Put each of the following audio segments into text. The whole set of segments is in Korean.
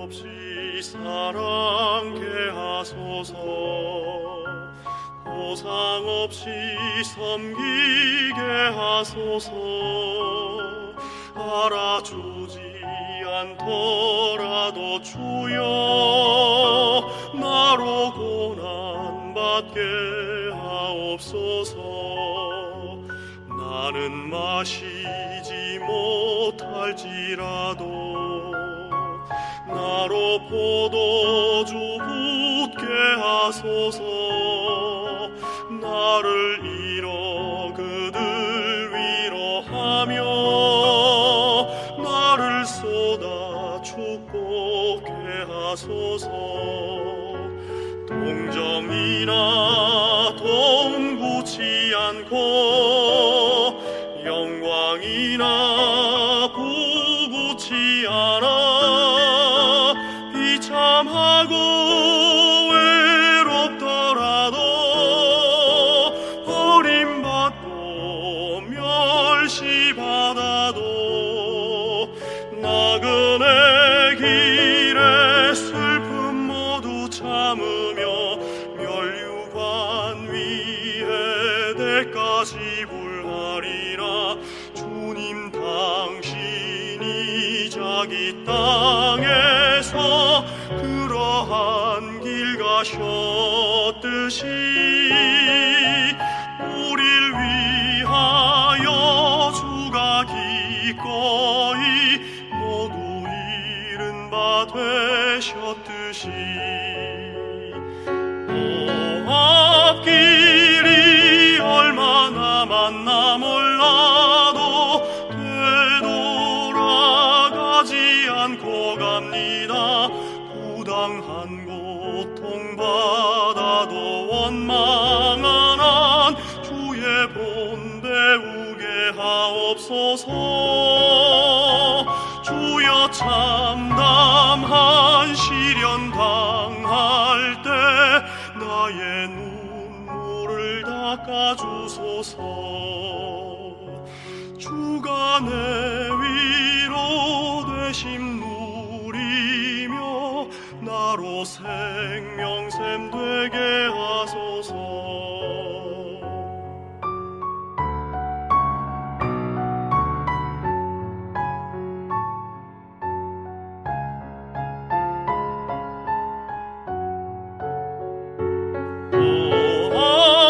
없이 사랑케 하소서. 보상 없이 섬기게 하소서. 알아주지 않더라도 주여 나로 고난받게 하옵소서. 나는 마시지 못할지라도 나로 포도주 붓게 하소서. 나를 잃어 그들 위로하며 나를 쏟아 축복해 하소서. 동정이나 동구치 않고 영광이나 부구치 않아 비참하고 외롭더라도 버림받고 멸시받아도 나그네 길에 슬픔 모두 참으며 멸류관 위에 대가 지불하리라. 주님 당신이 자기 땅에서 그러한 길 가셨듯이 우릴 위하여 주가 기꺼이 모두 잃은 바 되셨듯이 앞길이 얼마 남았나 몰라도 되돌아가지 않고 갑니다. 부당한 고통받아도 원망한 한 주의 본 배우게 하옵소서. 주여 참담한 시련 당할 때 나의 눈물을 닦아주소서. 주가 내 위로 되심 누리며 나로 생명샘 되게 하소서.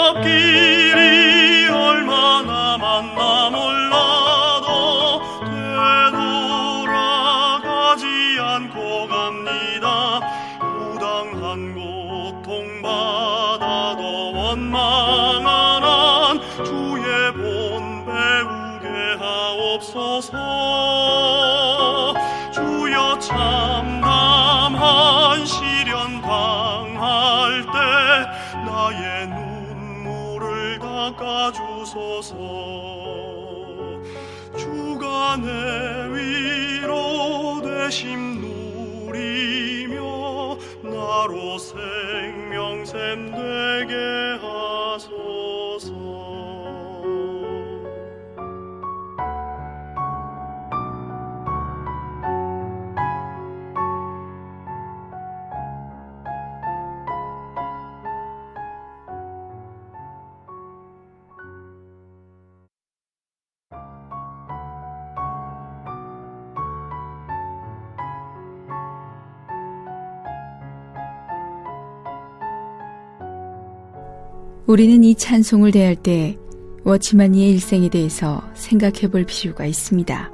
앞길이 얼마 남았나 몰라도 되돌아가지 않고 갑니다. 부당한 고통받아도 원망한 한 주의 본 배우게 하옵소서. 주여 참담한 시련 당할 때 나의 눈물을 닦아주소서. 주가 내 위로 되심 누리며 나로 생명샘 되게 하소서. 우리는 이 찬송을 대할 때 워치만니의 일생에 대해서 생각해 볼 필요가 있습니다.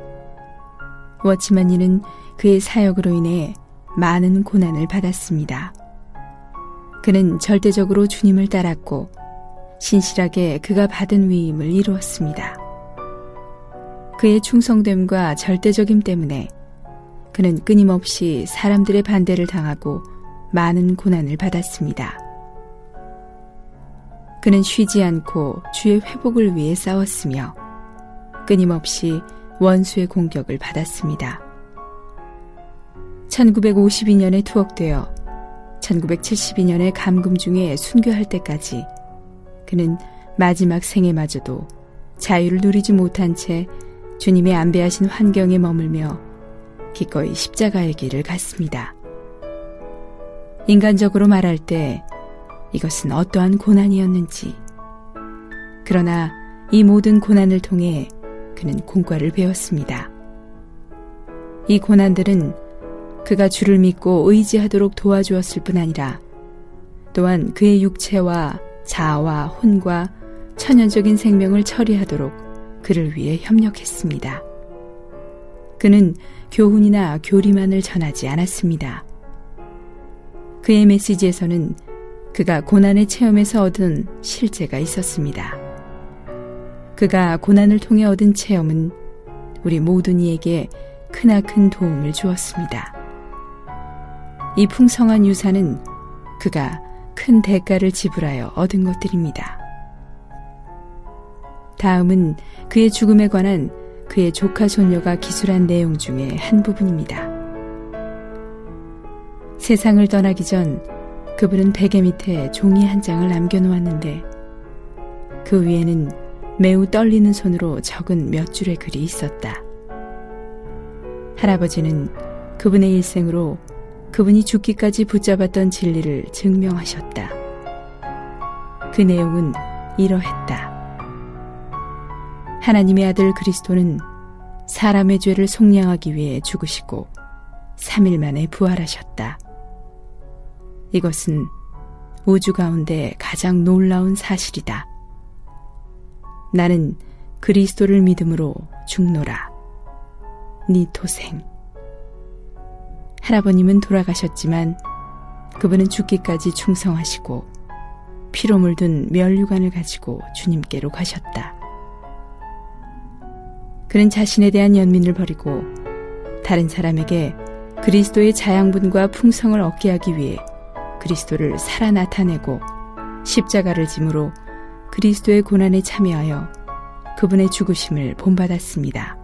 워치만니는 그의 사역으로 인해 많은 고난을 받았습니다. 그는 절대적으로 주님을 따랐고 신실하게 그가 받은 위임을 이루었습니다. 그의 충성됨과 절대적임 때문에 그는 끊임없이 사람들의 반대를 당하고 많은 고난을 받았습니다. 그는 쉬지 않고 주의 회복을 위해 싸웠으며 끊임없이 원수의 공격을 받았습니다. 1952년에 투옥되어 1972년에 감금 중에 순교할 때까지 그는 마지막 생애마저도 자유를 누리지 못한 채 주님의 안배하신 환경에 머물며 기꺼이 십자가의 길을 갔습니다. 인간적으로 말할 때 이것은 어떠한 고난이었는지. 그러나 이 모든 고난을 통해 그는 공과를 배웠습니다. 이 고난들은 그가 주를 믿고 의지하도록 도와주었을 뿐 아니라 또한 그의 육체와 자아와 혼과 천연적인 생명을 처리하도록 그를 위해 협력했습니다. 그는 교훈이나 교리만을 전하지 않았습니다. 그의 메시지에서는 그가 고난의 체험에서 얻은 실제가 있었습니다. 그가 고난을 통해 얻은 체험은 우리 모든 이에게 크나큰 도움을 주었습니다. 이 풍성한 유산은 그가 큰 대가를 지불하여 얻은 것들입니다. 다음은 그의 죽음에 관한 그의 조카 손녀가 기술한 내용 중에 한 부분입니다. 세상을 떠나기 전 그분은 베개 밑에 종이 한 장을 남겨놓았는데 그 위에는 매우 떨리는 손으로 적은 몇 줄의 글이 있었다. 할아버지는 그분의 일생으로 그분이 죽기까지 붙잡았던 진리를 증명하셨다. 그 내용은 이러했다. 하나님의 아들 그리스도는 사람의 죄를 속량하기 위해 죽으시고 3일 만에 부활하셨다. 이것은 우주 가운데 가장 놀라운 사실이다. 나는 그리스도를 믿음으로 죽노라. 니 토생. 할아버님은 돌아가셨지만 그분은 죽기까지 충성하시고 피로 물든 면류관을 가지고 주님께로 가셨다. 그는 자신에 대한 연민을 버리고 다른 사람에게 그리스도의 자양분과 풍성을 얻게 하기 위해 그리스도를 살아 나타내고 십자가를 짐으로 그리스도의 고난에 참여하여 그분의 죽으심을 본받았습니다.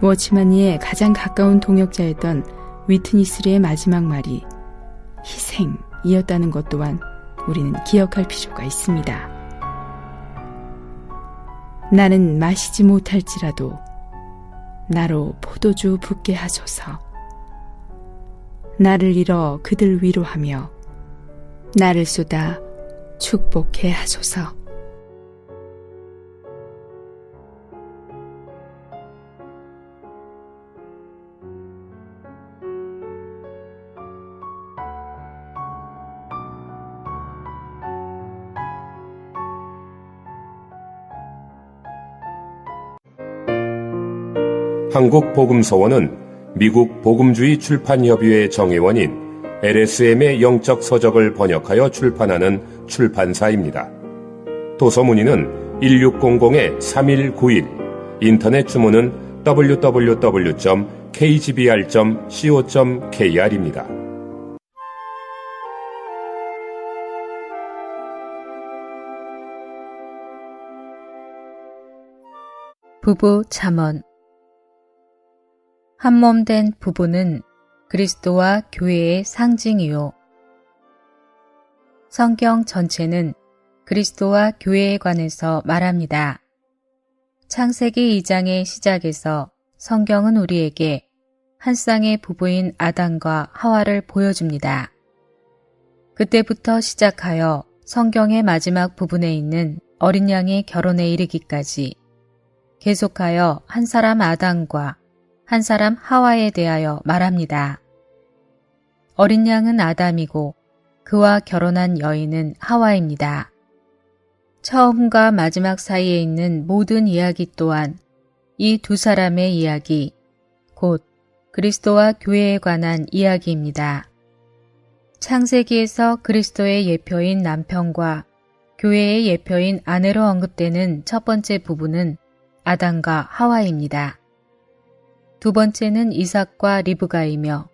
워치만니의 가장 가까운 동역자였던 위트니스리의 마지막 말이 희생이었다는 것 또한 우리는 기억할 필요가 있습니다. 나는 마시지 못할지라도 나로 포도주 붓게 하소서. 나를 잃어 그들 위로하며 나를 쏟아 축복해 하소서. 한국복음서원은 미국 복음주의 출판협의회 정회원인 LSM의 영적 서적을 번역하여 출판하는 출판사입니다. 도서 문의는 1600-3191, 인터넷 주문은 www.kgbr.co.kr입니다. 부부 잠언. 한몸 된 부부는 그리스도와 교회의 상징이요. 성경 전체는 그리스도와 교회에 관해서 말합니다. 창세기 2장의 시작에서 성경은 우리에게 한 쌍의 부부인 아담과 하와를 보여줍니다. 그때부터 시작하여 성경의 마지막 부분에 있는 어린 양의 결혼에 이르기까지 계속하여 한 사람 아담과 한 사람 하와에 대하여 말합니다. 어린 양은 아담이고 그와 결혼한 여인은 하와입니다. 처음과 마지막 사이에 있는 모든 이야기 또한 이 두 사람의 이야기, 곧 그리스도와 교회에 관한 이야기입니다. 창세기에서 그리스도의 예표인 남편과 교회의 예표인 아내로 언급되는 첫 번째 부부는 아담과 하와입니다. 두 번째는 이삭과 리브가이며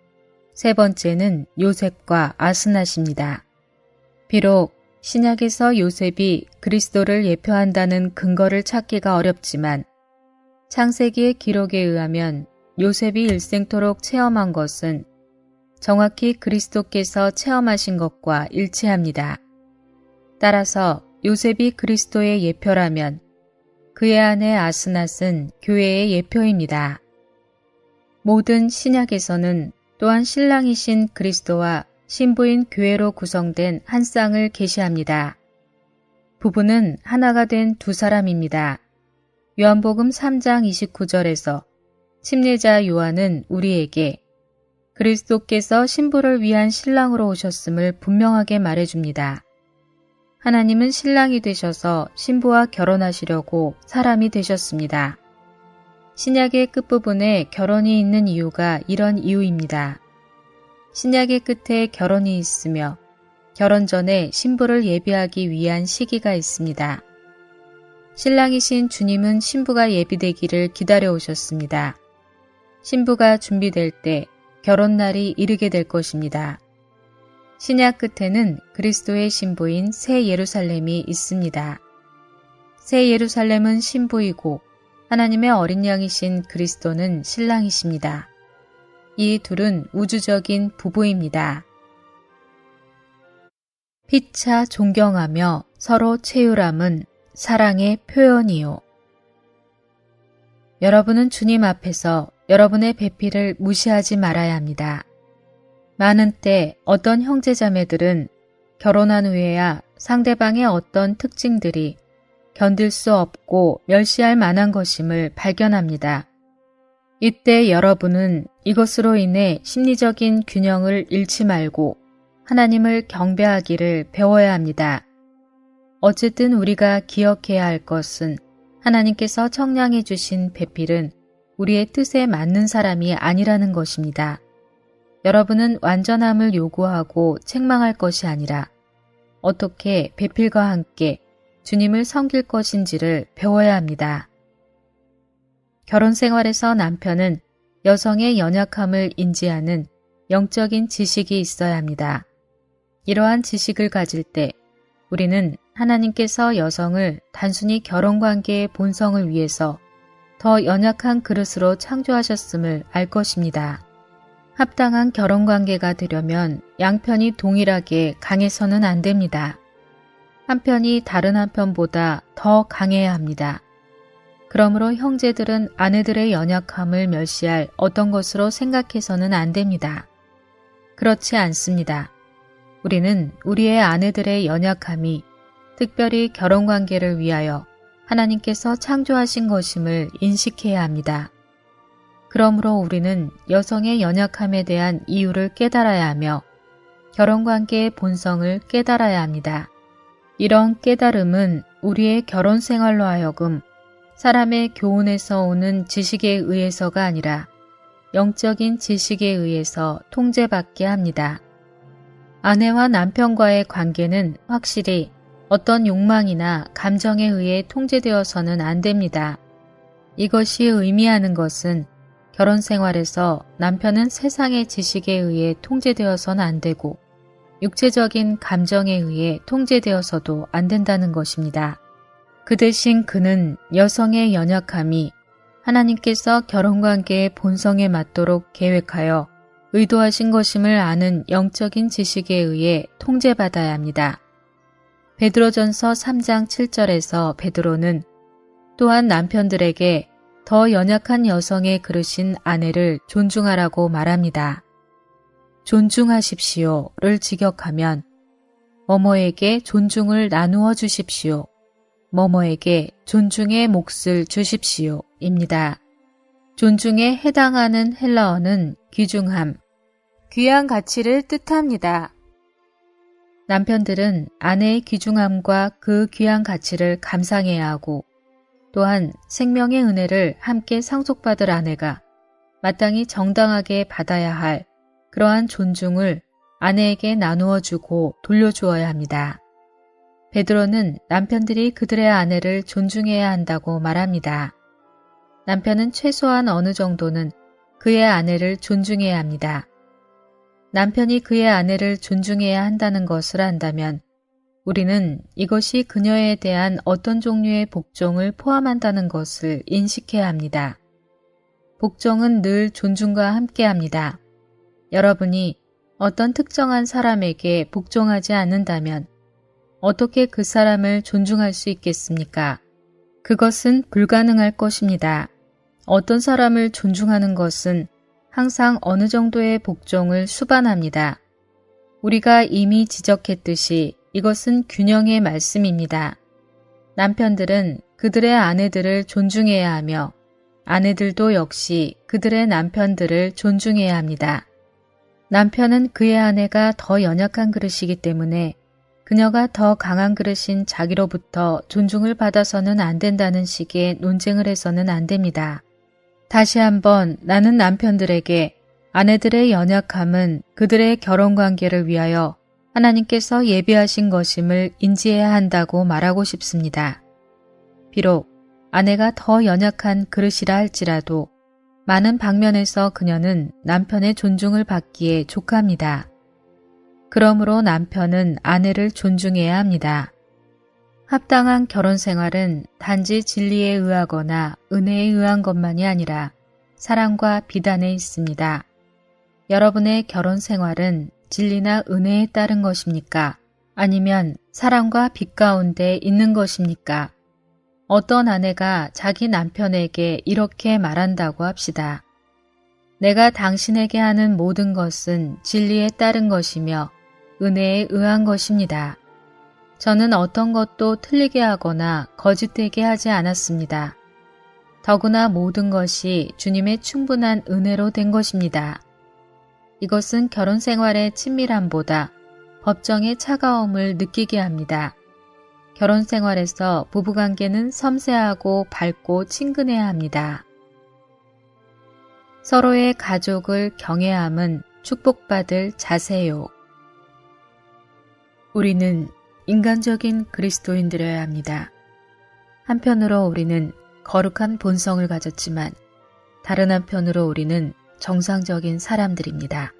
세 번째는 요셉과 아스낫입니다. 비록 신약에서 요셉이 그리스도를 예표한다는 근거를 찾기가 어렵지만 창세기의 기록에 의하면 요셉이 일생토록 체험한 것은 정확히 그리스도께서 체험하신 것과 일치합니다. 따라서 요셉이 그리스도의 예표라면 그의 아내 아스낫은 교회의 예표입니다. 모든 신약에서는 또한 신랑이신 그리스도와 신부인 교회로 구성된 한 쌍을 계시합니다. 부부는 하나가 된 두 사람입니다. 요한복음 3장 29절에서 침례자 요한은 우리에게 그리스도께서 신부를 위한 신랑으로 오셨음을 분명하게 말해줍니다. 하나님은 신랑이 되셔서 신부와 결혼하시려고 사람이 되셨습니다. 신약의 끝부분에 결혼이 있는 이유가 이런 이유입니다. 신약의 끝에 결혼이 있으며 결혼 전에 신부를 예비하기 위한 시기가 있습니다. 신랑이신 주님은 신부가 예비되기를 기다려 오셨습니다. 신부가 준비될 때 결혼날이 이르게 될 것입니다. 신약 끝에는 그리스도의 신부인 새 예루살렘이 있습니다. 새 예루살렘은 신부이고 하나님의 어린 양이신 그리스도는 신랑이십니다. 이 둘은 우주적인 부부입니다. 피차 존경하며 서로 채율함은 사랑의 표현이요. 여러분은 주님 앞에서 여러분의 배필을 무시하지 말아야 합니다. 많은 때 어떤 형제자매들은 결혼한 후에야 상대방의 어떤 특징들이 견딜 수 없고 멸시할 만한 것임을 발견합니다. 이때 여러분은 이것으로 인해 심리적인 균형을 잃지 말고 하나님을 경배하기를 배워야 합니다. 어쨌든 우리가 기억해야 할 것은 하나님께서 청량해 주신 배필은 우리의 뜻에 맞는 사람이 아니라는 것입니다. 여러분은 완전함을 요구하고 책망할 것이 아니라 어떻게 배필과 함께 주님을 섬길 것인지를 배워야 합니다. 결혼 생활에서 남편은 여성의 연약함을 인지하는 영적인 지식이 있어야 합니다. 이러한 지식을 가질 때 우리는 하나님께서 여성을 단순히 결혼관계의 본성을 위해서 더 연약한 그릇으로 창조하셨음을 알 것입니다. 합당한 결혼관계가 되려면 양편이 동일하게 강해서는 안 됩니다. 한편이 다른 한편보다 더 강해야 합니다. 그러므로 형제들은 아내들의 연약함을 멸시할 어떤 것으로 생각해서는 안 됩니다. 그렇지 않습니다. 우리는 우리의 아내들의 연약함이 특별히 결혼관계를 위하여 하나님께서 창조하신 것임을 인식해야 합니다. 그러므로 우리는 여성의 연약함에 대한 이유를 깨달아야 하며 결혼관계의 본성을 깨달아야 합니다. 이런 깨달음은 우리의 결혼 생활로 하여금 사람의 교훈에서 오는 지식에 의해서가 아니라 영적인 지식에 의해서 통제받게 합니다. 아내와 남편과의 관계는 확실히 어떤 욕망이나 감정에 의해 통제되어서는 안 됩니다. 이것이 의미하는 것은 결혼 생활에서 남편은 세상의 지식에 의해 통제되어서는 안 되고 육체적인 감정에 의해 통제되어서도 안 된다는 것입니다. 그 대신 그는 여성의 연약함이 하나님께서 결혼관계의 본성에 맞도록 계획하여 의도하신 것임을 아는 영적인 지식에 의해 통제받아야 합니다. 베드로전서 3장 7절에서 베드로는 또한 남편들에게 더 연약한 여성의 그릇인 아내를 존중하라고 말합니다. 존중하십시오를 직역하면 뭐뭐에게 존중을 나누어 주십시오. 뭐뭐에게 존중의 몫을 주십시오 입니다. 존중에 해당하는 헬라어는 귀중함, 귀한 가치를 뜻합니다. 남편들은 아내의 귀중함과 그 귀한 가치를 감상해야 하고 또한 생명의 은혜를 함께 상속받을 아내가 마땅히 정당하게 받아야 할 그러한 존중을 아내에게 나누어 주고 돌려주어야 합니다. 베드로는 남편들이 그들의 아내를 존중해야 한다고 말합니다. 남편은 최소한 어느 정도는 그의 아내를 존중해야 합니다. 남편이 그의 아내를 존중해야 한다는 것을 안다면 우리는 이것이 그녀에 대한 어떤 종류의 복종을 포함한다는 것을 인식해야 합니다. 복종은 늘 존중과 함께합니다. 여러분이 어떤 특정한 사람에게 복종하지 않는다면 어떻게 그 사람을 존중할 수 있겠습니까? 그것은 불가능할 것입니다. 어떤 사람을 존중하는 것은 항상 어느 정도의 복종을 수반합니다. 우리가 이미 지적했듯이 이것은 균형의 말씀입니다. 남편들은 그들의 아내들을 존중해야 하며 아내들도 역시 그들의 남편들을 존중해야 합니다. 남편은 그의 아내가 더 연약한 그릇이기 때문에 그녀가 더 강한 그릇인 자기로부터 존중을 받아서는 안 된다는 식의 논쟁을 해서는 안 됩니다. 다시 한번 나는 남편들에게 아내들의 연약함은 그들의 결혼관계를 위하여 하나님께서 예비하신 것임을 인지해야 한다고 말하고 싶습니다. 비록 아내가 더 연약한 그릇이라 할지라도 많은 방면에서 그녀는 남편의 존중을 받기에 족합니다. 그러므로 남편은 아내를 존중해야 합니다. 합당한 결혼 생활은 단지 진리에 의하거나 은혜에 의한 것만이 아니라 사랑과 비단에 있습니다. 여러분의 결혼 생활은 진리나 은혜에 따른 것입니까? 아니면 사랑과 빛 가운데 있는 것입니까? 어떤 아내가 자기 남편에게 이렇게 말한다고 합시다. 내가 당신에게 하는 모든 것은 진리에 따른 것이며 은혜에 의한 것입니다. 저는 어떤 것도 틀리게 하거나 거짓되게 하지 않았습니다. 더구나 모든 것이 주님의 충분한 은혜로 된 것입니다. 이것은 결혼 생활의 친밀함보다 법정의 차가움을 느끼게 합니다. 결혼 생활에서 부부관계는 섬세하고 밝고 친근해야 합니다. 서로의 가족을 경외함은 축복받을 자세요. 우리는 인간적인 그리스도인들이어야 합니다. 한편으로 우리는 거룩한 본성을 가졌지만 다른 한편으로 우리는 정상적인 사람들입니다.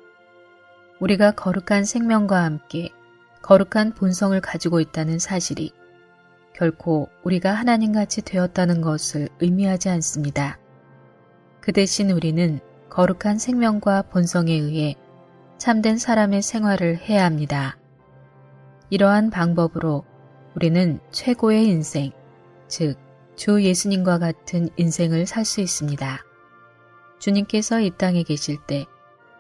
우리가 거룩한 생명과 함께 거룩한 본성을 가지고 있다는 사실이 결코 우리가 하나님같이 되었다는 것을 의미하지 않습니다. 그 대신 우리는 거룩한 생명과 본성에 의해 참된 사람의 생활을 해야 합니다. 이러한 방법으로 우리는 최고의 인생, 즉 주 예수님과 같은 인생을 살 수 있습니다. 주님께서 이 땅에 계실 때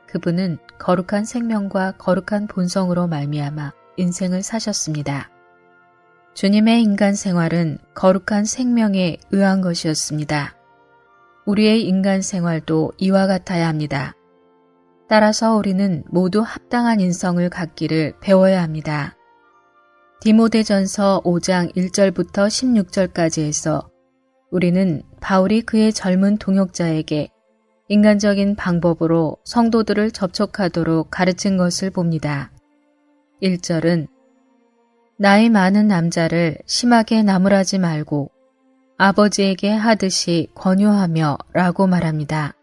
그분은 거룩한 생명과 거룩한 본성으로 말미암아 인생을 사셨습니다. 주님의 인간 생활은 거룩한 생명에 의한 것이었습니다. 우리의 인간 생활도 이와 같아야 합니다. 따라서 우리는 모두 합당한 인성을 갖기를 배워야 합니다. 디모데전서 5장 1절부터 16절까지에서 우리는 바울이 그의 젊은 동역자에게 인간적인 방법으로 성도들을 접촉하도록 가르친 것을 봅니다. 1절은 나이 많은 남자를 심하게 나무라지 말고 아버지에게 하듯이 권유하며 라고 말합니다.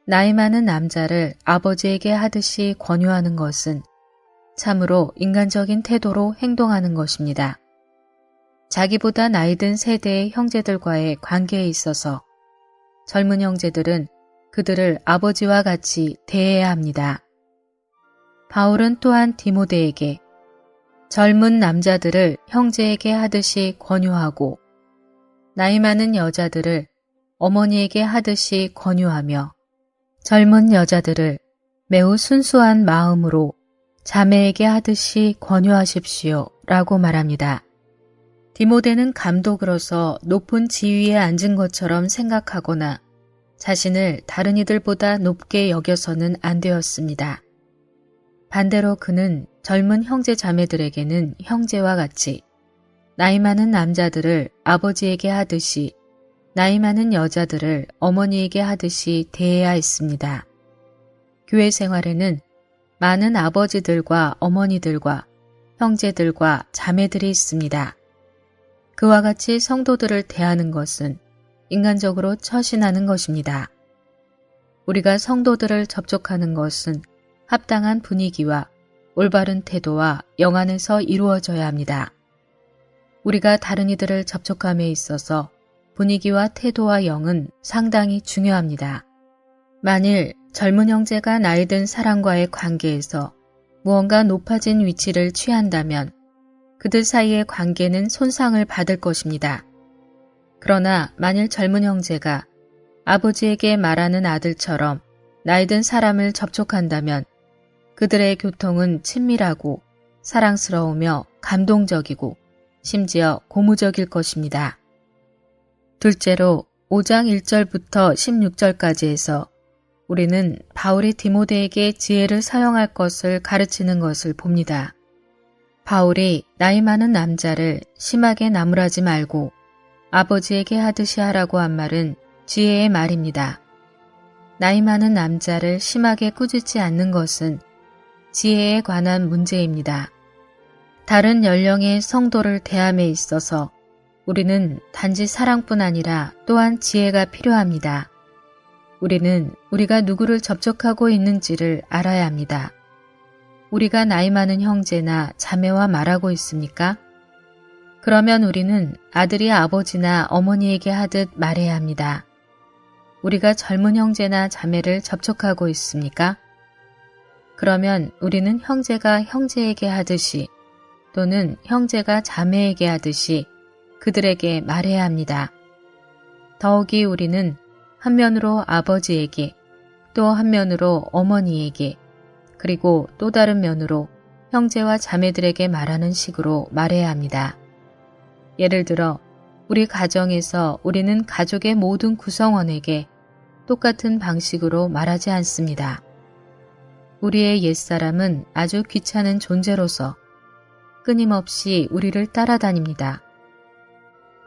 나이 많은 남자를 아버지에게 하듯이 권유하는 것은 참으로 인간적인 태도로 행동하는 것입니다. 자기보다 나이 든 세대의 형제들과의 관계에 있어서 젊은 형제들은 그들을 아버지와 같이 대해야 합니다. 바울은 또한 디모데에게 젊은 남자들을 형제에게 하듯이 권유하고 나이 많은 여자들을 어머니에게 하듯이 권유하며 젊은 여자들을 매우 순수한 마음으로 자매에게 하듯이 권유하십시오 라고 말합니다. 디모데는 감독으로서 높은 지위에 앉은 것처럼 생각하거나 자신을 다른 이들보다 높게 여겨서는 안 되었습니다. 반대로 그는 젊은 형제 자매들에게는 형제와 같이 나이 많은 남자들을 아버지에게 하듯이 나이 많은 여자들을 어머니에게 하듯이 대해야 했습니다. 교회 생활에는 많은 아버지들과 어머니들과 형제들과 자매들이 있습니다. 그와 같이 성도들을 대하는 것은 인간적으로 처신하는 것입니다. 우리가 성도들을 접촉하는 것은 합당한 분위기와 올바른 태도와 영 안에서 이루어져야 합니다. 우리가 다른 이들을 접촉함에 있어서 분위기와 태도와 영은 상당히 중요합니다. 만일 젊은 형제가 나이든 사람과의 관계에서 무언가 높아진 위치를 취한다면 그들 사이의 관계는 손상을 받을 것입니다. 그러나 만일 젊은 형제가 아버지에게 말하는 아들처럼 나이 든 사람을 접촉한다면 그들의 교통은 친밀하고 사랑스러우며 감동적이고 심지어 고무적일 것입니다. 둘째로 5장 1절부터 16절까지에서 우리는 바울이 디모데에게 지혜를 사용할 것을 가르치는 것을 봅니다. 바울이 나이 많은 남자를 심하게 나무라지 말고 아버지에게 하듯이 하라고 한 말은 지혜의 말입니다. 나이 많은 남자를 심하게 꾸짖지 않는 것은 지혜에 관한 문제입니다. 다른 연령의 성도를 대함에 있어서 우리는 단지 사랑뿐 아니라 또한 지혜가 필요합니다. 우리는 우리가 누구를 접촉하고 있는지를 알아야 합니다. 우리가 나이 많은 형제나 자매와 말하고 있습니까? 그러면 우리는 아들이 아버지나 어머니에게 하듯 말해야 합니다. 우리가 젊은 형제나 자매를 접촉하고 있습니까? 그러면 우리는 형제가 형제에게 하듯이 또는 형제가 자매에게 하듯이 그들에게 말해야 합니다. 더욱이 우리는 한면으로 아버지에게 또 한면으로 어머니에게 그리고 또 다른 면으로 형제와 자매들에게 말하는 식으로 말해야 합니다. 예를 들어 우리 가정에서 우리는 가족의 모든 구성원에게 똑같은 방식으로 말하지 않습니다. 우리의 옛사람은 아주 귀찮은 존재로서 끊임없이 우리를 따라다닙니다.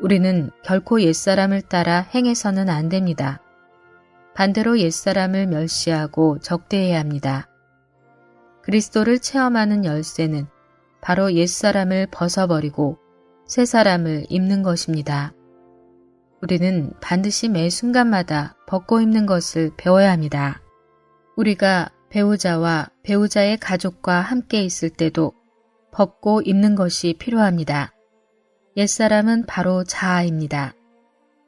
우리는 결코 옛사람을 따라 행해서는 안 됩니다. 반대로 옛사람을 멸시하고 적대해야 합니다. 그리스도를 체험하는 열쇠는 바로 옛사람을 벗어버리고 새 사람을 입는 것입니다. 우리는 반드시 매 순간마다 벗고 입는 것을 배워야 합니다. 우리가 배우자와 배우자의 가족과 함께 있을 때도 벗고 입는 것이 필요합니다. 옛사람은 바로 자아입니다.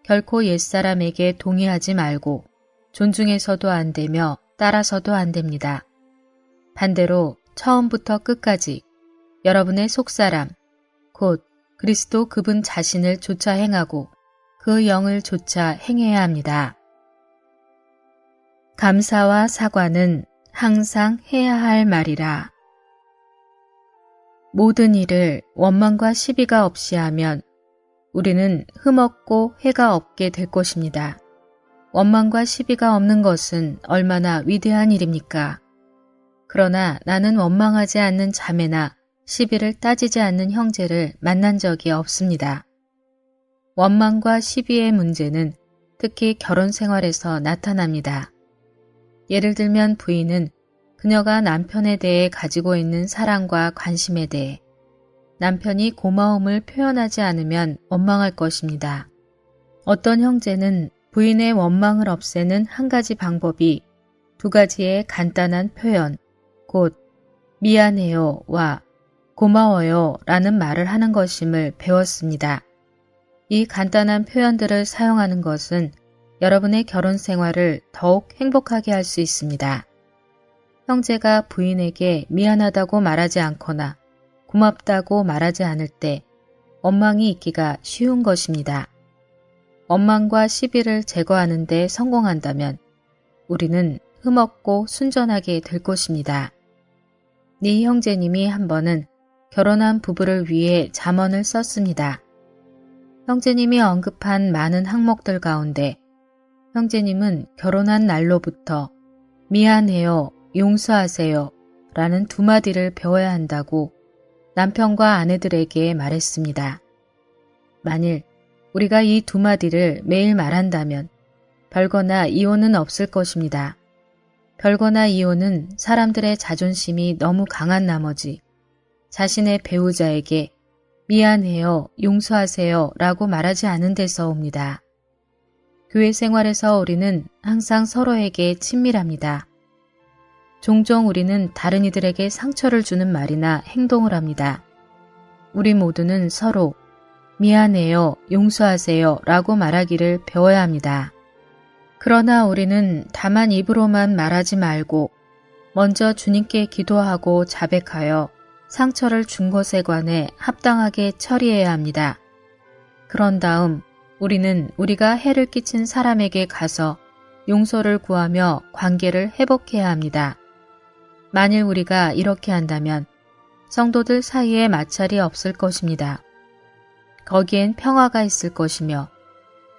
결코 옛사람에게 동의하지 말고 존중해서도 안 되며 따라서도 안 됩니다. 반대로 처음부터 끝까지 여러분의 속사람, 곧 그리스도 그분 자신을 조차 행하고 그 영을 조차 행해야 합니다. 감사와 사과는 항상 해야 할 말이라. 모든 일을 원망과 시비가 없이 하면 우리는 흠없고 해가 없게 될 것입니다. 원망과 시비가 없는 것은 얼마나 위대한 일입니까? 그러나 나는 원망하지 않는 자매나 시비를 따지지 않는 형제를 만난 적이 없습니다. 원망과 시비의 문제는 특히 결혼 생활에서 나타납니다. 예를 들면 부인은 그녀가 남편에 대해 가지고 있는 사랑과 관심에 대해 남편이 고마움을 표현하지 않으면 원망할 것입니다. 어떤 형제는 부인의 원망을 없애는 한 가지 방법이 두 가지의 간단한 표현, 곧 미안해요와 고마워요 라는 말을 하는 것임을 배웠습니다. 이 간단한 표현들을 사용하는 것은 여러분의 결혼 생활을 더욱 행복하게 할 수 있습니다. 형제가 부인에게 미안하다고 말하지 않거나 고맙다고 말하지 않을 때 원망이 있기가 쉬운 것입니다. 원망과 시비를 제거하는 데 성공한다면 우리는 흠없고 순전하게 될 것입니다. 네 형제님이 한 번은 결혼한 부부를 위해 잠언을 썼습니다. 형제님이 언급한 많은 항목들 가운데 형제님은 결혼한 날로부터 미안해요, 용서하세요 라는 두 마디를 배워야 한다고 남편과 아내들에게 말했습니다. 만일 우리가 이 두 마디를 매일 말한다면 별거나 이혼은 없을 것입니다. 별거나 이혼은 사람들의 자존심이 너무 강한 나머지 자신의 배우자에게 미안해요, 용서하세요 라고 말하지 않은 데서 옵니다. 교회 생활에서 우리는 항상 서로에게 친밀합니다. 종종 우리는 다른 이들에게 상처를 주는 말이나 행동을 합니다. 우리 모두는 서로 미안해요, 용서하세요 라고 말하기를 배워야 합니다. 그러나 우리는 다만 입으로만 말하지 말고 먼저 주님께 기도하고 자백하여 상처를 준 것에 관해 합당하게 처리해야 합니다. 그런 다음 우리는 우리가 해를 끼친 사람에게 가서 용서를 구하며 관계를 회복해야 합니다. 만일 우리가 이렇게 한다면 성도들 사이에 마찰이 없을 것입니다. 거기엔 평화가 있을 것이며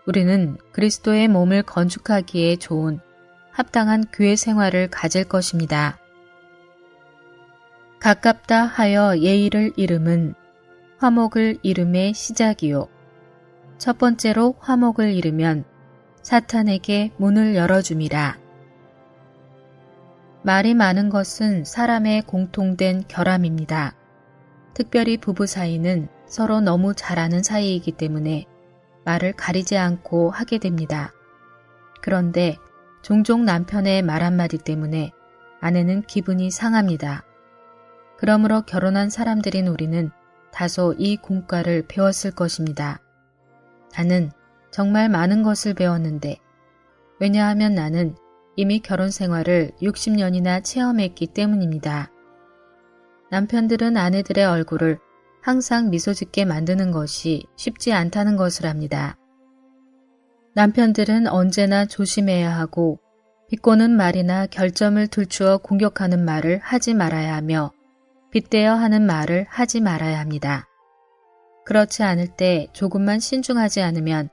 우리는 그리스도의 몸을 건축하기에 좋은 합당한 교회 생활을 가질 것입니다. 가깝다 하여 예의를 이름은 화목을 이름의 시작이요. 첫 번째로 화목을 이루면 사탄에게 문을 열어줌이라. 말이 많은 것은 사람의 공통된 결함입니다. 특별히 부부 사이는 서로 너무 잘 아는 사이이기 때문에 말을 가리지 않고 하게 됩니다. 그런데 종종 남편의 말 한마디 때문에 아내는 기분이 상합니다. 그러므로 결혼한 사람들인 우리는 다소 이 공과를 배웠을 것입니다. 나는 정말 많은 것을 배웠는데 왜냐하면 나는 이미 결혼 생활을 60년이나 체험했기 때문입니다. 남편들은 아내들의 얼굴을 항상 미소 짓게 만드는 것이 쉽지 않다는 것을 압니다. 남편들은 언제나 조심해야 하고 비꼬는 말이나 결점을 들추어 공격하는 말을 하지 말아야 하며 빗대어 하는 말을 하지 말아야 합니다. 그렇지 않을 때 조금만 신중하지 않으면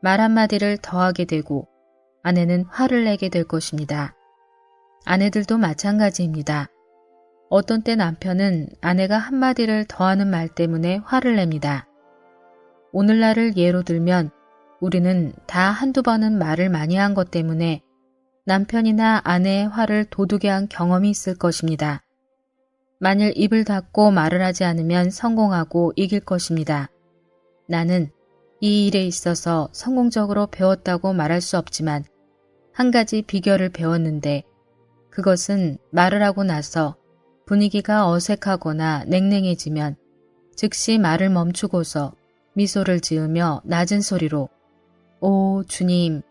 말 한마디를 더하게 되고 아내는 화를 내게 될 것입니다. 아내들도 마찬가지입니다. 어떤 때 남편은 아내가 한마디를 더하는 말 때문에 화를 냅니다. 오늘날을 예로 들면 우리는 다 한두 번은 말을 많이 한 것 때문에 남편이나 아내의 화를 도두게 한 경험이 있을 것입니다. 만일 입을 닫고 말을 하지 않으면 성공하고 이길 것입니다. 나는 이 일에 있어서 성공적으로 배웠다고 말할 수 없지만 한 가지 비결을 배웠는데 그것은 말을 하고 나서 분위기가 어색하거나 냉랭해지면 즉시 말을 멈추고서 미소를 지으며 낮은 소리로 오 주님,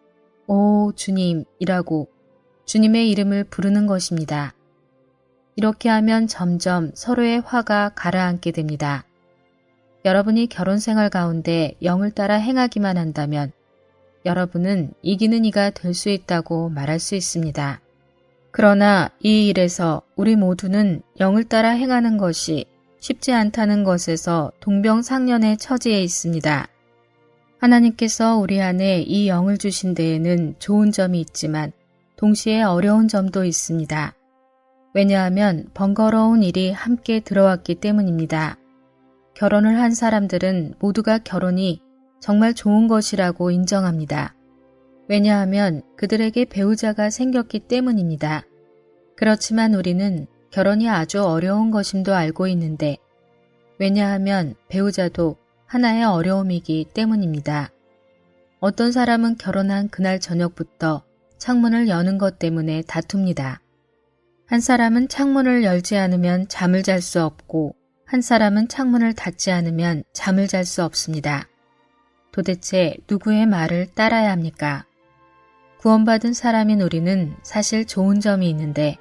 오 주님이라고 주님의 이름을 부르는 것입니다. 이렇게 하면 점점 서로의 화가 가라앉게 됩니다. 여러분이 결혼 생활 가운데 영을 따라 행하기만 한다면 여러분은 이기는 이가 될 수 있다고 말할 수 있습니다. 그러나 이 일에서 우리 모두는 영을 따라 행하는 것이 쉽지 않다는 것에서 동병상련의 처지에 있습니다. 하나님께서 우리 안에 이 영을 주신 데에는 좋은 점이 있지만 동시에 어려운 점도 있습니다. 왜냐하면 번거로운 일이 함께 들어왔기 때문입니다. 결혼을 한 사람들은 모두가 결혼이 정말 좋은 것이라고 인정합니다. 왜냐하면 그들에게 배우자가 생겼기 때문입니다. 그렇지만 우리는 결혼이 아주 어려운 것임도 알고 있는데 왜냐하면 배우자도 하나의 어려움이기 때문입니다. 어떤 사람은 결혼한 그날 저녁부터 창문을 여는 것 때문에 다툽니다. 한 사람은 창문을 열지 않으면 잠을 잘 수 없고 한 사람은 창문을 닫지 않으면 잠을 잘 수 없습니다. 도대체 누구의 말을 따라야 합니까? 구원받은 사람인 우리는 사실 좋은 점이 있는데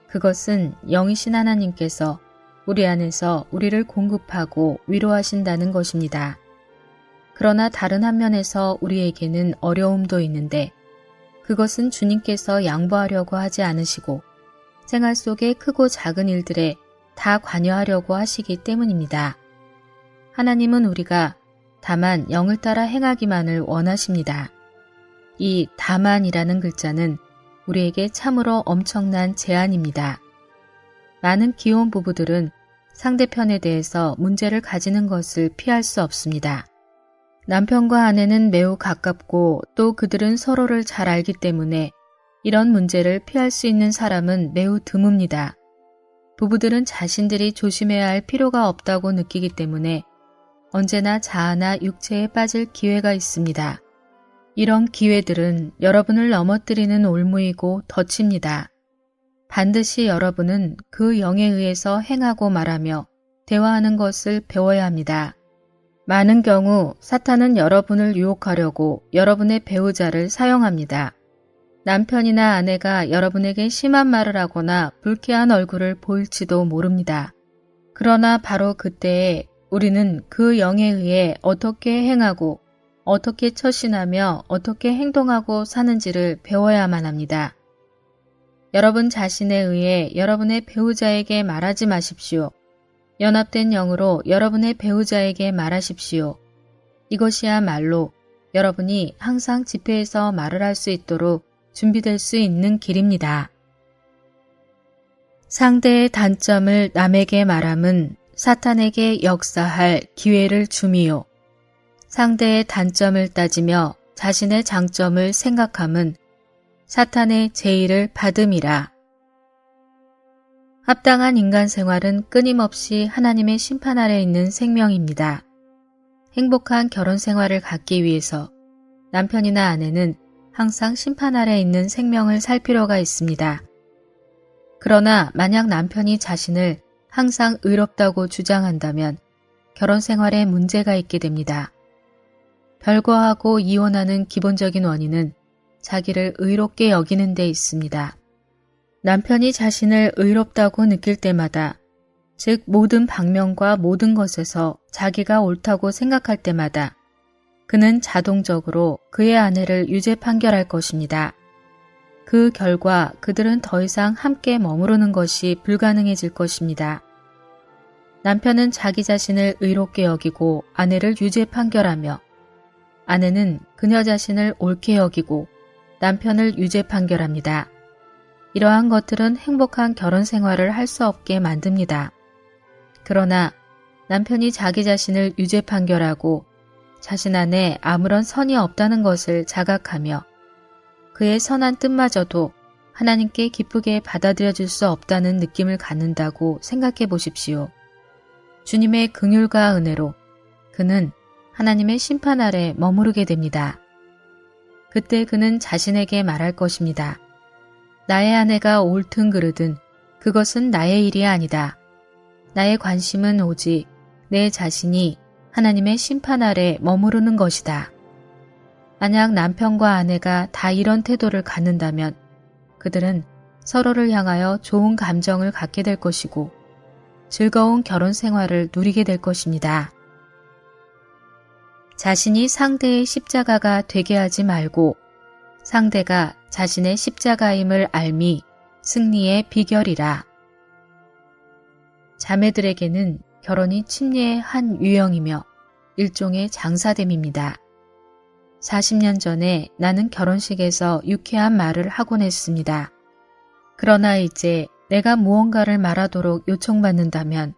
그것은 영이신 하나님께서 우리 안에서 우리를 공급하고 위로하신다는 것입니다. 그러나 다른 한면에서 우리에게는 어려움도 있는데 그것은 주님께서 양보하려고 하지 않으시고 생활 속의 크고 작은 일들에 다 관여하려고 하시기 때문입니다. 하나님은 우리가 다만 영을 따라 행하기만을 원하십니다. 이 다만이라는 글자는 우리에게 참으로 엄청난 제한입니다. 많은 기혼 부부들은 상대편에 대해서 문제를 가지는 것을 피할 수 없습니다. 남편과 아내는 매우 가깝고 또 그들은 서로를 잘 알기 때문에 이런 문제를 피할 수 있는 사람은 매우 드뭅니다. 부부들은 자신들이 조심해야 할 필요가 없다고 느끼기 때문에 언제나 자아나 육체에 빠질 기회가 있습니다. 이런 기회들은 여러분을 넘어뜨리는 올무이고 덫입니다. 반드시 여러분은 그 영에 의해서 행하고 말하며 대화하는 것을 배워야 합니다. 많은 경우 사탄은 여러분을 유혹하려고 여러분의 배우자를 사용합니다. 남편이나 아내가 여러분에게 심한 말을 하거나 불쾌한 얼굴을 보일지도 모릅니다. 그러나 바로 그때에 우리는 그 영에 의해 어떻게 행하고 어떻게 처신하며 어떻게 행동하고 사는지를 배워야만 합니다. 여러분 자신에 의해 여러분의 배우자에게 말하지 마십시오. 연합된 영으로 여러분의 배우자에게 말하십시오. 이것이야말로 여러분이 항상 집회에서 말을 할 수 있도록 준비될 수 있는 길입니다. 상대의 단점을 남에게 말함은 사탄에게 역사할 기회를 줌이요. 상대의 단점을 따지며 자신의 장점을 생각함은 사탄의 제의를 받음이라. 합당한 인간 생활은 끊임없이 하나님의 심판 아래 있는 생명입니다. 행복한 결혼 생활을 갖기 위해서 남편이나 아내는 항상 심판 아래 있는 생명을 살 필요가 있습니다. 그러나 만약 남편이 자신을 항상 의롭다고 주장한다면 결혼 생활에 문제가 있게 됩니다. 별거하고 이혼하는 기본적인 원인은 자기를 의롭게 여기는 데 있습니다. 남편이 자신을 의롭다고 느낄 때마다, 즉 모든 방면과 모든 것에서 자기가 옳다고 생각할 때마다 그는 자동적으로 그의 아내를 유죄 판결할 것입니다. 그 결과 그들은 더 이상 함께 머무르는 것이 불가능해질 것입니다. 남편은 자기 자신을 의롭게 여기고 아내를 유죄 판결하며, 아내는 그녀 자신을 옳게 여기고 남편을 유죄 판결합니다. 이러한 것들은 행복한 결혼 생활을 할 수 없게 만듭니다. 그러나 남편이 자기 자신을 유죄 판결하고 자신 안에 아무런 선이 없다는 것을 자각하며 그의 선한 뜻마저도 하나님께 기쁘게 받아들여질 수 없다는 느낌을 갖는다고 생각해 보십시오. 주님의 긍휼과 은혜로 그는 하나님의 심판 아래 머무르게 됩니다. 그때 그는 자신에게 말할 것입니다. 나의 아내가 옳든 그르든 그것은 나의 일이 아니다. 나의 관심은 오직 내 자신이 하나님의 심판 아래 머무르는 것이다. 만약 남편과 아내가 다 이런 태도를 갖는다면 그들은 서로를 향하여 좋은 감정을 갖게 될 것이고 즐거운 결혼 생활을 누리게 될 것입니다. 자신이 상대의 십자가가 되게 하지 말고 상대가 자신의 십자가임을 알미 승리의 비결이라. 자매들에게는 결혼이 침례의 한 유형이며 일종의 장사됨입니다. 40년 전에 나는 결혼식에서 유쾌한 말을 하곤 했습니다. 그러나 이제 내가 무언가를 말하도록 요청받는다면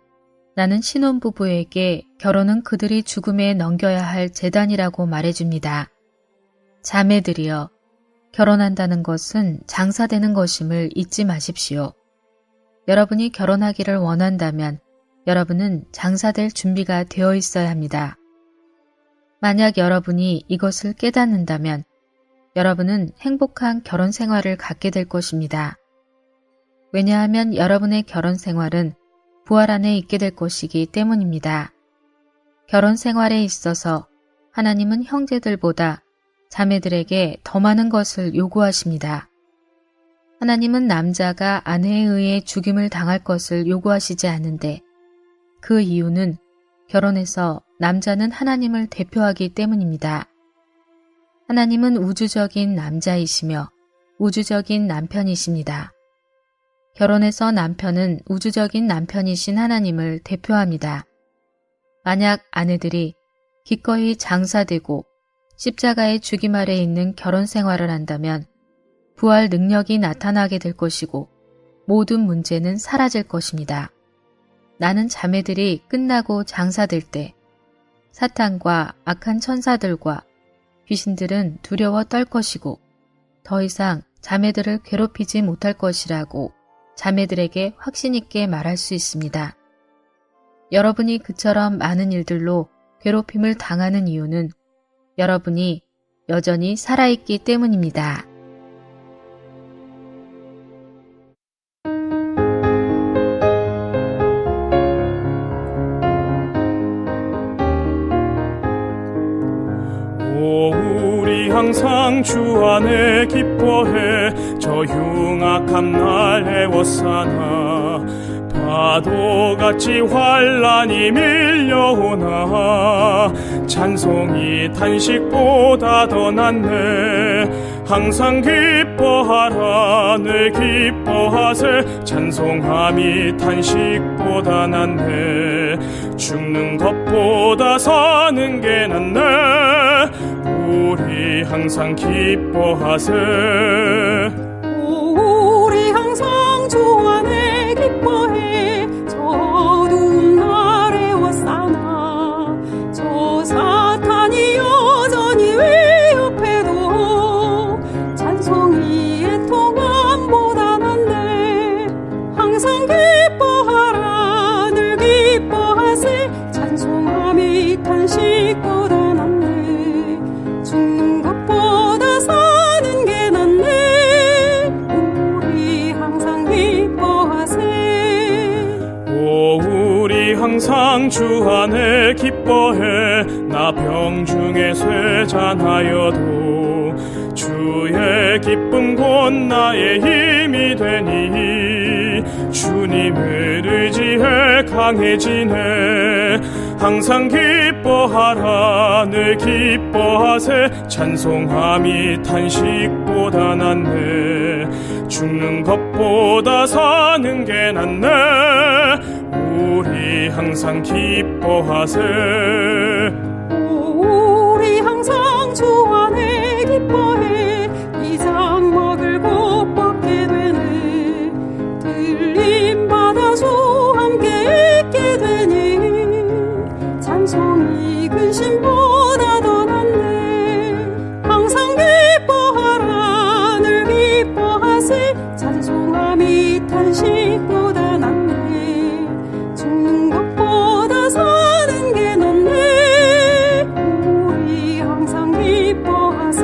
나는 신혼부부에게 결혼은 그들이 죽음에 넘겨야 할 재단이라고 말해줍니다. 자매들이여, 결혼한다는 것은 장사되는 것임을 잊지 마십시오. 여러분이 결혼하기를 원한다면 여러분은 장사될 준비가 되어 있어야 합니다. 만약 여러분이 이것을 깨닫는다면 여러분은 행복한 결혼 생활을 갖게 될 것입니다. 왜냐하면 여러분의 결혼 생활은 부활 안에 있게 될 것이기 때문입니다. 결혼 생활에 있어서 하나님은 형제들보다 자매들에게 더 많은 것을 요구하십니다. 하나님은 남자가 아내에 의해 죽임을 당할 것을 요구하시지 않는데 그 이유는 결혼에서 남자는 하나님을 대표하기 때문입니다. 하나님은 우주적인 남자이시며 우주적인 남편이십니다. 결혼에서 남편은 우주적인 남편이신 하나님을 대표합니다. 만약 아내들이 기꺼이 장사되고 십자가의 죽임 아래 있는 결혼 생활을 한다면 부활 능력이 나타나게 될 것이고 모든 문제는 사라질 것입니다. 나는 자매들이 끝나고 장사될 때 사탄과 악한 천사들과 귀신들은 두려워 떨 것이고 더 이상 자매들을 괴롭히지 못할 것이라고 자매들에게 확신 있게 말할 수 있습니다. 여러분이 그처럼 많은 일들로 괴롭힘을 당하는 이유는 여러분이 여전히 살아있기 때문입니다. 우리 항상 주 안에 기뻐해 저 흉악한 날 애워싸나 파도같이 환란이 밀려오나 찬송이 탄식보다 더 낫네. 항상 기뻐하라 늘 기뻐하세. 찬송함이 탄식보다 낫네. 죽는 것보다 사는 게 낫네. 우리 항상 기뻐하세. 우리 항상 주 안에 기뻐해. 저 어두운 날에 왔사나 저 사탄이 여전히 위협해도 찬송이 애통함보다 낫네. 항상 기뻐하라 늘 기뻐하세. 찬송함이 탄식보다 낫네. 죽는 것보다 사는 게 낫네. 우리 항상 기뻐하세. 오 우리 항상 주 안에 기뻐해. 나 병중에 쇠잔하여도 주의 기쁨 곧 나의 힘이 되니 주님을 의지해 강해지네. 항상 기뻐하라 늘 기뻐하세. 찬송함이 탄식보다 낫네. 죽는 것보다 사는 게 낫네. 우리 항상 기뻐하세. 우리 항상 주 안에 기뻐해. 이 장막을 곧 벗게 되네. 들림받아 주 함께 있게 되니 찬송이 근심보다 더 낫네. 항상 기뻐하라 늘 기뻐하세. 찬송함이 탄식보다 낫네. 죽는 것보다 사는 게 낫네. 우리 항상 기뻐하세.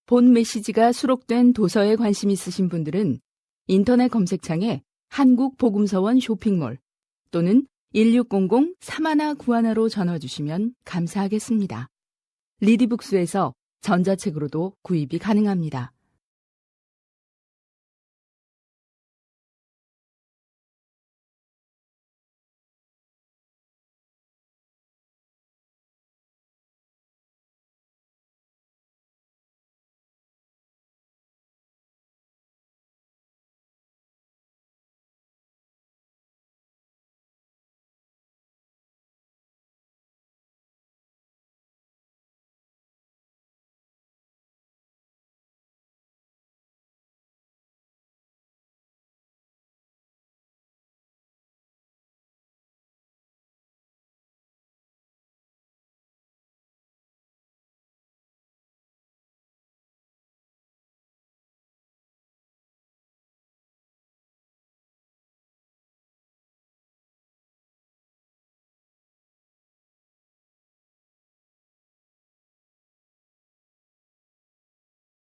본 메시지가 수록된 도서에 관심 있으신 분들은 인터넷 검색창에 한국복음서원 쇼핑몰 또는 1600-3191로 전화 주시면 감사하겠습니다. 리디북스에서 전자책으로도 구입이 가능합니다.